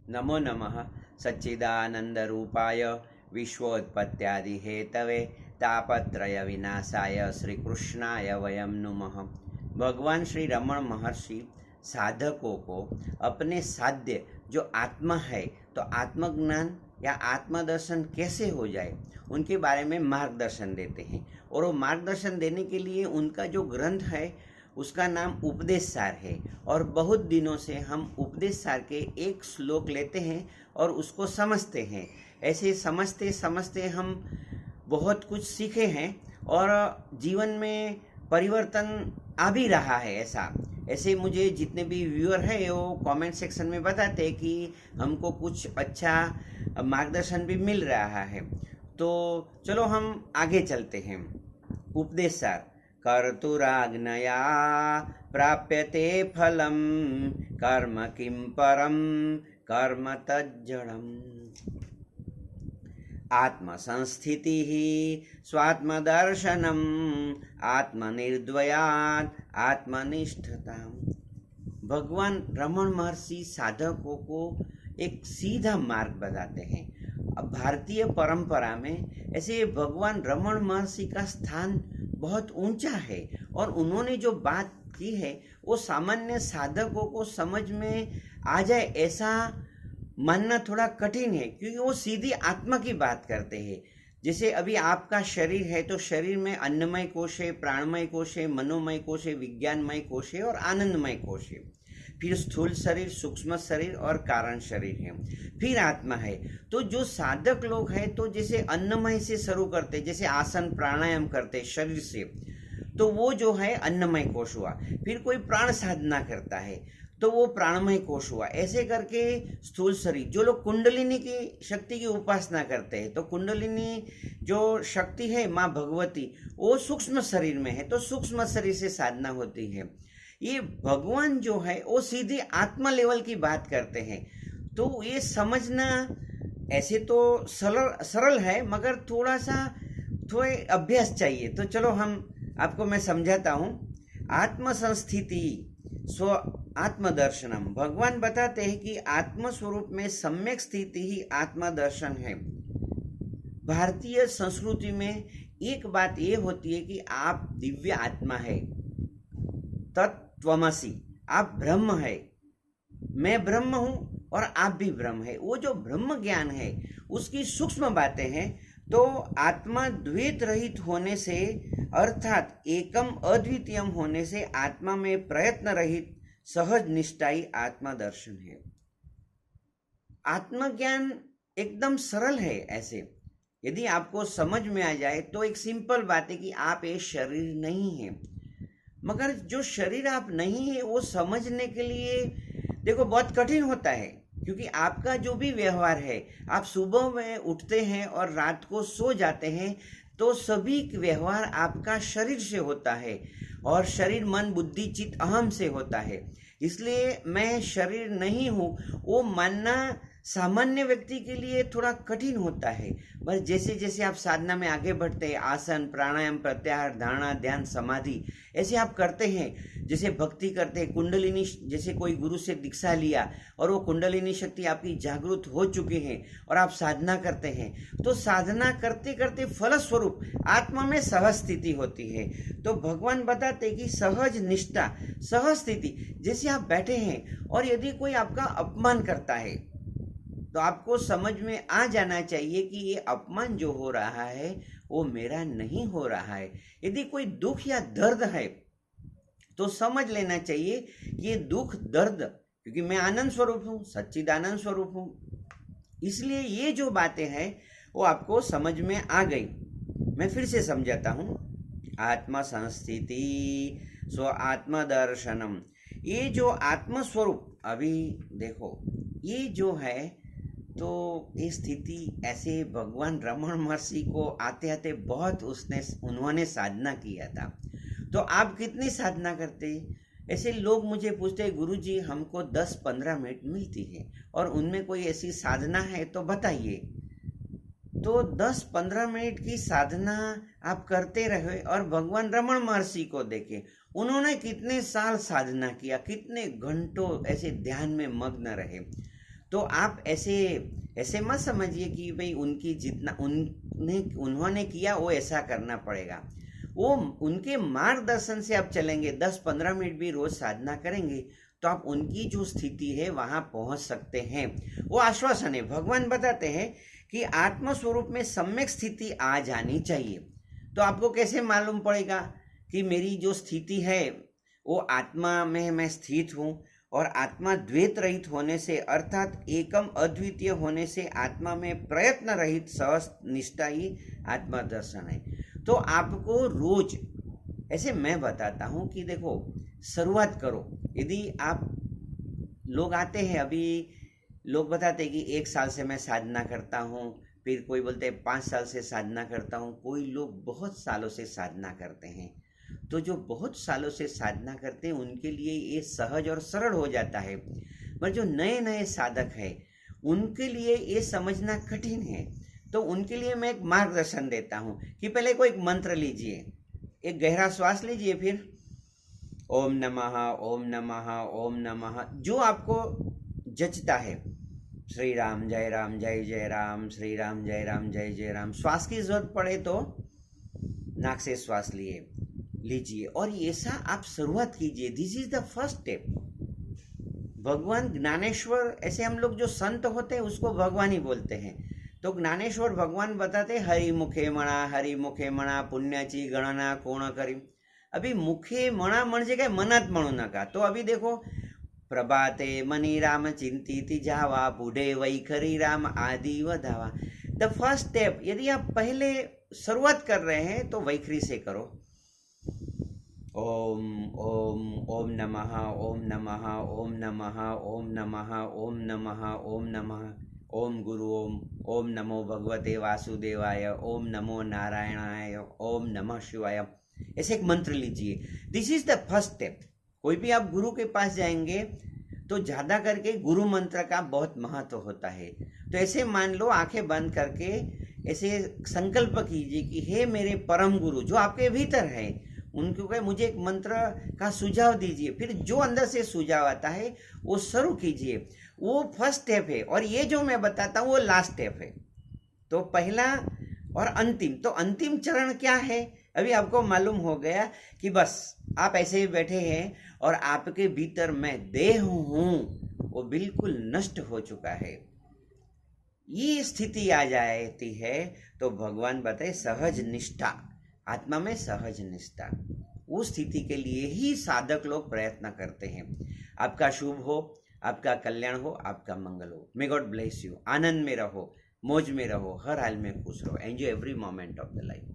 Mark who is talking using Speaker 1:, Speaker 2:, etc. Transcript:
Speaker 1: नमो नमः सच्चिदानंदरूपाय विश्वोत्पत्त्यादिहेतवे तापत्रय विनाशाय श्रीकृष्णाय वयं नुमः। भगवान श्री रमण महर्षि साधकों को अपने साध्य जो आत्मा है तो आत्मज्ञान या आत्मदर्शन कैसे हो जाए उनके बारे में मार्गदर्शन देते हैं। और वो मार्गदर्शन देने के लिए उनका जो ग्रंथ है उसका नाम उपदेश सार है। और बहुत दिनों से हम उपदेश सार के एक श्लोक लेते हैं और उसको समझते हैं। ऐसे समझते समझते हम बहुत कुछ सीखे हैं और जीवन में परिवर्तन आ भी रहा है। ऐसे मुझे जितने भी व्यूअर हैं वो कमेंट सेक्शन में बताते हैं कि हमको कुछ अच्छा मार्गदर्शन भी मिल रहा है। तो चलो हम आगे चलते हैं। उपदेश सार। कर्तुराज्ञया प्राप्यते फलम कर्म किं परम कर्म तज्जडम्। आत्मसंस्थिति स्वात्मदर्शनम आत्मनिर्द्वयात् आत्मनिष्ठता। भगवान रमण महर्षि साधकों को एक सीधा मार्ग बताते हैं। अब भारतीय परंपरा में ऐसे भगवान रमण महर्षि का स्थान बहुत ऊंचा है और उन्होंने जो बात की है वो सामान्य साधकों को समझ में आ जाए ऐसा मानना थोड़ा कठिन है, क्योंकि वो सीधी आत्मा की बात करते हैं। जैसे अभी आपका शरीर है तो शरीर में अन्नमय कोश है, प्राणमय कोश है, मनोमय कोश है, विज्ञानमय कोश है और आनंदमय कोश है। फिर स्थूल शरीर, सूक्ष्म शरीर और कारण शरीर है, फिर आत्मा है। तो जो साधक लोग हैं तो जैसे अन्नमय से शुरू करते, जैसे आसन प्राणायाम करते शरीर से, तो वो जो है अन्नमय कोश हुआ। फिर कोई प्राण साधना करता है तो वो प्राणमय कोश हुआ। ऐसे करके स्थूल शरीर, जो लोग कुंडलिनी की शक्ति की उपासना करते हैं तो कुंडलिनी जो शक्ति है माँ भगवती वो सूक्ष्म शरीर में है तो सूक्ष्म शरीर से साधना होती है। ये भगवान जो है वो सीधी आत्मा लेवल की बात करते हैं। तो ये समझना ऐसे तो सरल है मगर थोड़े अभ्यास चाहिए। तो चलो हम आपको मैं समझाता हूँ। आत्मसंस्थिति स्व आत्मदर्शनम। भगवान बताते हैं कि आत्म स्वरूप में सम्यक स्थिति ही आत्मदर्शन है। भारतीय संस्कृति में एक बात ये होती है कि आप दिव्य आत्मा है, तत्त्वमसि, आप ब्रह्म है, मैं ब्रह्म हूँ और आप भी ब्रह्म है। वो जो ब्रह्म ज्ञान है उसकी सूक्ष्म बातें हैं। तो आत्मा द्वैत रहित होने से अर्थात एकम अद्वितीयम होने से आत्मा में प्रयत्न रहित सहज निष्ठाई आत्मदर्शन है। आत्मज्ञान एकदम सरल है। ऐसे यदि आपको समझ में आ जाए तो एक सिंपल बात है कि आप ये शरीर नहीं है। मगर जो शरीर आप नहीं है वो समझने के लिए देखो बहुत कठिन होता है, क्योंकि आपका जो भी व्यवहार है, आप सुबह में उठते हैं और रात को सो जाते हैं तो सभी व्यवहार आपका शरीर से होता है और शरीर मन बुद्धि चित्त अहम से होता है। इसलिए मैं शरीर नहीं हूँ वो मानना सामान्य व्यक्ति के लिए थोड़ा कठिन होता है। बस जैसे जैसे आप साधना में आगे बढ़ते हैं, आसन प्राणायाम प्रत्याहार धारणा ध्यान समाधि ऐसे आप करते हैं, जैसे भक्ति करते हैं, कुंडलिनी, जैसे कोई गुरु से दीक्षा लिया और वो कुंडलिनी शक्ति आपकी जागृत हो चुकी है और आप साधना करते हैं, तो साधना करते करते फलस्वरूप आत्मा में सहज स्थिति होती है। तो भगवान बताते कि सहज निष्ठा, सहज स्थिति, जैसे आप बैठे हैं और यदि कोई आपका अपमान करता है तो आपको समझ में आ जाना चाहिए कि ये अपमान जो हो रहा है वो मेरा नहीं हो रहा है। यदि कोई दुख या दर्द है तो समझ लेना चाहिए कि ये दुख दर्द, क्योंकि मैं आनंद स्वरूप हूँ, सच्चिदानंद स्वरूप हूँ, इसलिए ये जो बातें हैं वो आपको समझ में आ गई। मैं फिर से समझाता हूँ। आत्मा संस्थिति स्व आत्मदर्शनम। ये जो आत्मस्वरूप, अभी देखो ये जो है तो ये स्थिति ऐसे भगवान रमण महर्षि को आते आते बहुत उन्होंने साधना किया था। तो आप कितनी साधना करते? ऐसे लोग मुझे पूछते गुरुजी हमको 10-15 मिनट मिलती है और उनमें कोई ऐसी साधना है तो बताइए। तो 10-15 मिनट की साधना आप करते रहे और भगवान रमण महर्षि को देखें, उन्होंने कितने साल साधना किया, कितने घंटों ऐसे ध्यान में मग्न रहे। तो आप ऐसे ऐसे मत समझिए कि भाई उनकी जितना उन्होंने किया वो ऐसा करना पड़ेगा। वो उनके मार्गदर्शन से आप चलेंगे, 10-15 मिनट भी रोज साधना करेंगे तो आप उनकी जो स्थिति है वहां पहुंच सकते हैं। वो आश्वासन है, भगवान बताते हैं कि आत्म स्वरूप में सम्यक स्थिति आ जानी चाहिए। तो आपको कैसे मालूम पड़ेगा कि मेरी जो स्थिति है वो आत्मा में मैं स्थित हूँ, और आत्मा द्वैत रहित होने से अर्थात एकम अद्वितीय होने से आत्मा में प्रयत्न रहित सहज निष्ठा ही आत्मा दर्शन है। तो आपको रोज ऐसे मैं बताता हूँ कि देखो शुरुआत करो। यदि आप लोग आते हैं, अभी लोग बताते हैं कि 1 साल से मैं साधना करता हूँ, फिर कोई बोलते हैं 5 साल से साधना करता हूँ, कोई लोग बहुत सालों से साधना करते हैं। तो जो बहुत सालों से साधना करते हैं उनके लिए ये सहज और सरल हो जाता है, पर जो नए नए साधक हैं उनके लिए ये समझना कठिन है। तो उनके लिए मैं एक मार्गदर्शन देता हूँ कि पहले कोई एक मंत्र लीजिए, एक गहरा श्वास लीजिए, फिर ओम नमः ओम नमः ओम नमः, जो आपको जचता है, श्री राम जय राम, श्री राम जय जय राम। श्वास की जरूरत पड़े तो नाक से श्वास लीजिए और ऐसा आप शुरुआत कीजिए। This is the first step. भगवान ज्ञानेश्वर, ऐसे हम लोग जो संत होते हैं उसको भगवान ही बोलते हैं। तो ज्ञानेश्वर भगवान बताते हरि मुखे म्हणा पुण्याची गणना कोण करी। अभी मुखे मणा म्हणजे काय, मनात म्हणू नका। तो अभी देखो, प्रभाते मनी राम चिंतित जावा, पुढे वैखरी राम आदि वधावा। द फर्स्ट स्टेप, यदि आप पहले शुरुआत कर रहे हैं तो वैखरी से करो। ओम ओम ओम नमः ओम नमः ओम नमः ओम नमः ओम नमः ओम नमः ओम गुरु ओम नमो भगवते वासुदेवाय, ओम नमो नारायणाय, ओम नमः शिवाय। ऐसे एक मंत्र लीजिए। This is the first step. कोई भी आप गुरु के पास जाएंगे तो ज़्यादा करके गुरु मंत्र का बहुत महत्व होता है। तो ऐसे मान लो, आंखें बंद करके ऐसे संकल्प कीजिए कि हे मेरे परम गुरु जो आपके भीतर है, उनको कहे मुझे एक मंत्र का सुझाव दीजिए। फिर जो अंदर से सुझाव आता है वो शुरू कीजिए। वो फर्स्ट स्टेप है और ये जो मैं बताता हूँ वो लास्ट स्टेप है। तो पहला और अंतिम, तो अंतिम चरण क्या है अभी आपको मालूम हो गया कि बस आप ऐसे ही बैठे हैं और आपके भीतर मैं देह हूँ वो बिल्कुल नष्ट हो चुका है। ये स्थिति आ जाती है तो भगवान बताए सहज निष्ठा, आत्मा में सहज निष्ठा। उस स्थिति के लिए ही साधक लोग प्रयत्न करते हैं। आपका शुभ हो, आपका कल्याण हो, आपका मंगल हो। May God bless you. आनंद में रहो, मौज में रहो, हर हाल में खुश रहो। Enjoy every moment of the life.